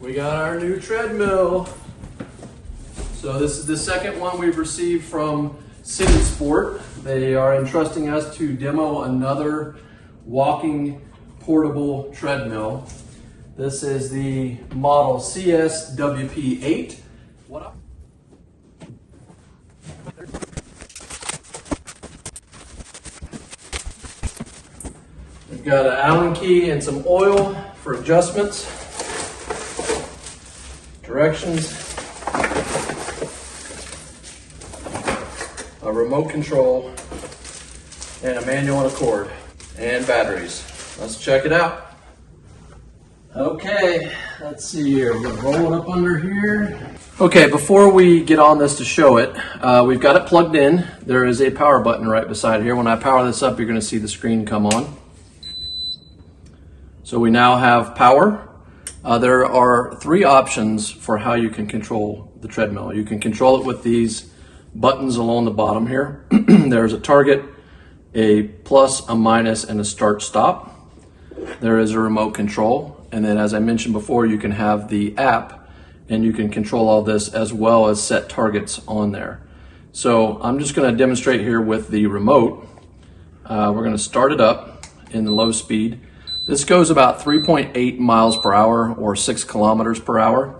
We got our new treadmill. So this is the second one we've received from CitySports. They are entrusting us to demo another walking portable treadmill. This is the model CSWP8. We've got an Allen key and some oil for adjustments, directions, a remote control, and a manual and a cord, and batteries. Let's check it out. Okay, let's see here. We're gonna roll it up under here. Okay, before we get on this to show it, we've got it plugged in. There is a power button right beside here. When I power this up, you're gonna see the screen come on. So we now have power. There are three options for how you can control the treadmill. You can control it with these buttons along the bottom here. There's a target, a plus, a minus, and a start-stop. There is a remote control. And then as I mentioned before, you can have the app and you can control all this as well as set targets on there. So I'm just gonna demonstrate here with the remote. We're gonna start it up in the low speed. This goes about 3.8 miles per hour or 6 kilometers per hour.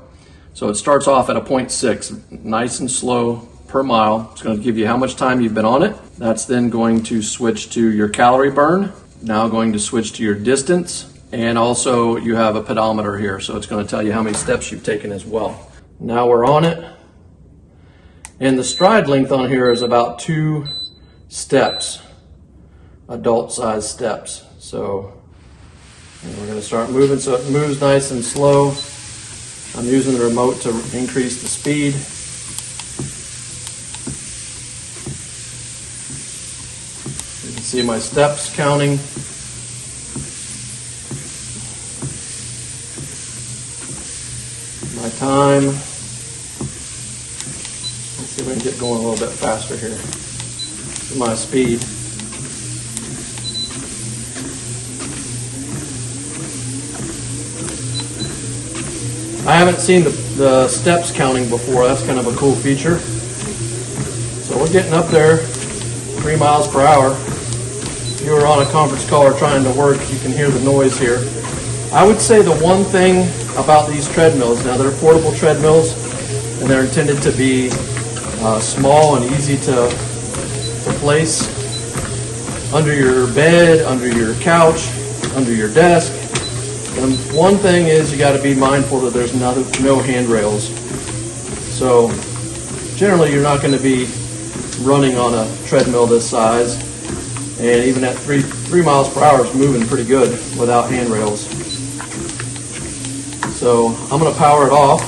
So it starts off at a 0.6, nice and slow per mile. It's going to give you how much time you've been on it. That's then going to switch to your calorie burn. Now going to switch to your distance. And also you have a pedometer here. So it's going to tell you how many steps you've taken as well. Now we're on it. And the stride length on here is about 2 steps, adult size steps. So and we're going to start moving, so it moves nice and slow. I'm using the remote to increase the speed. You can see my steps counting. My time. Let's see if we can get going a little bit faster here. This is my speed. I haven't seen the steps counting before. That's kind of a cool feature. So we're getting up there, 3 miles per hour. If you were on a conference call or trying to work, you can hear the noise here. I would say the one thing about these treadmills, now they're portable treadmills, and they're intended to be small and easy to place under your bed, under your couch, under your desk. And one thing is you got to be mindful that there's no handrails. So generally you're not going to be running on a treadmill this size, and even at 3 miles per hour it's moving pretty good without handrails. So I'm going to power it off,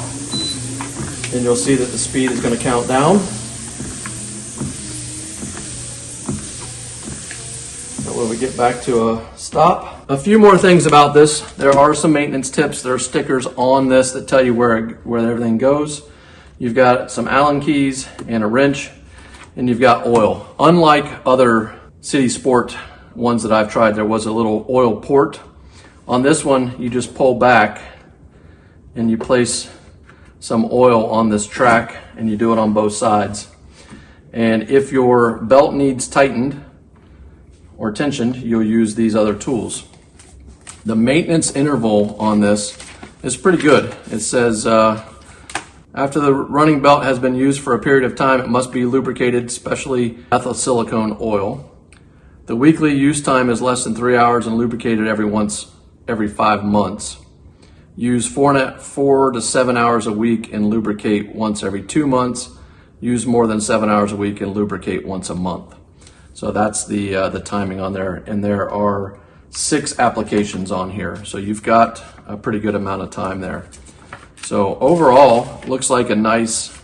and you'll see that the speed is going to count down. When we get back to a stop. A few more things about this. There are some maintenance tips. There are stickers on this that tell you where everything goes. You've got some Allen keys and a wrench, and you've got oil. Unlike other CitySport ones that I've tried, there was a little oil port. On this one, you just pull back and you place some oil on this track, and you do it on both sides. And if your belt needs tightened or tensioned, you'll use these other tools. The maintenance interval on this is pretty good. It says after the running belt has been used for a period of time, it must be lubricated, especially ethyl silicone oil. The weekly use time is less than 3 hours and lubricated every 5 months. Use 4 to 7 hours a week and lubricate once every 2 months. Use more than 7 hours a week and lubricate once a month. So that's the timing on there, and there are 6 applications on here. So you've got a pretty good amount of time there. So overall, looks like a nice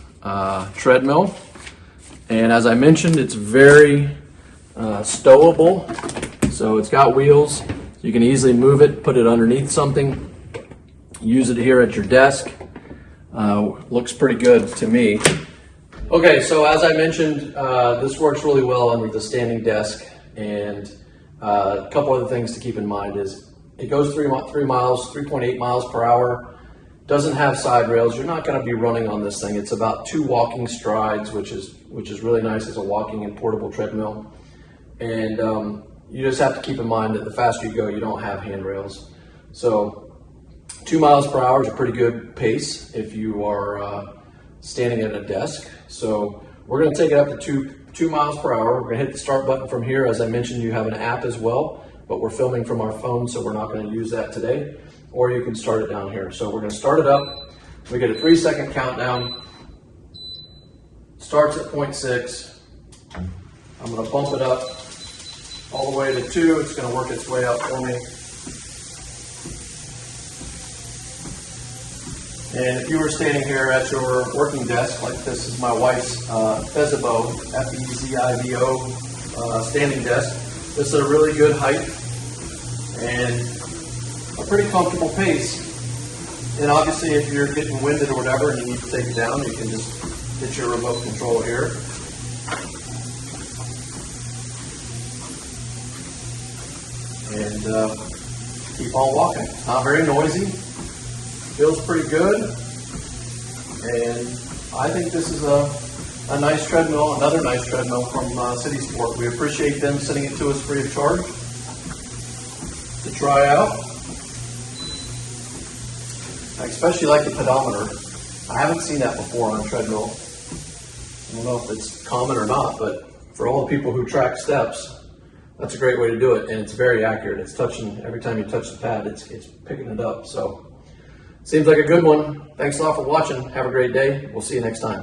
treadmill. And as I mentioned, it's very stowable. So it's got wheels. You can easily move it, put it underneath something, use it here at your desk. Looks pretty good to me. Okay, so as I mentioned, this works really well under the standing desk, and a couple other things to keep in mind is it goes 3.8 miles per hour. Doesn't have side rails. You're not going to be running on this thing. It's about 2 walking strides, which is really nice as a walking and portable treadmill. And you just have to keep in mind that the faster you go, you don't have handrails. So 2 miles per hour is a pretty good pace if you are standing at a desk. So we're going to take it up to 2 miles per hour. We're going to hit the start button from here. As I mentioned, you have an app as well, but we're filming from our phone, so we're not going to use that today. Or you can start it down here. So we're going to start it up. We get a 3-second countdown. Starts at 0.6. I'm going to bump it up all the way to 2. It's going to work its way up for me. And if you were standing here at your working desk, like this is my wife's Fezibo, F-E-Z-I-B-O standing desk, this is a really good height and a pretty comfortable pace. And obviously if you're getting winded or whatever and you need to take it down, you can just hit your remote control here. And keep on walking. It's not very noisy. Feels pretty good. And I think this is a nice treadmill, another nice treadmill from CitySports. We appreciate them sending it to us free of charge to try out. I especially like the pedometer. I haven't seen that before on a treadmill. I don't know if it's common or not, but for all the people who track steps, that's a great way to do it, and it's very accurate. It's touching, every time you touch the pad, it's picking it up. So, seems like a good one. Thanks a lot for watching. Have a great day. We'll see you next time.